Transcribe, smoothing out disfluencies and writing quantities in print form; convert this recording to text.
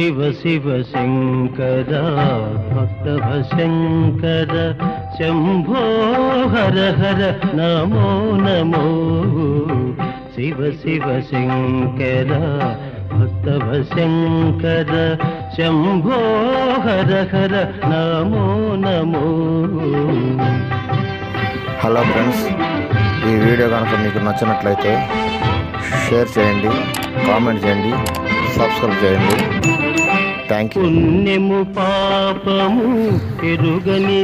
శివ శివ శంకర భక్తవ శంకర శంభో హర హర నమో నమో శివ శివ శంకర భక్తవ శంకర శంభో హర హర నమో నమో. Hello friends, ఈ video కనుక మీకు నచ్చినట్లయితే షేర్ చేయండి, కామెంట్ చేయండి, సబ్స్క్రైబ్ చేయండి. Thank you. పుణ్యము పాపము ఎరుగని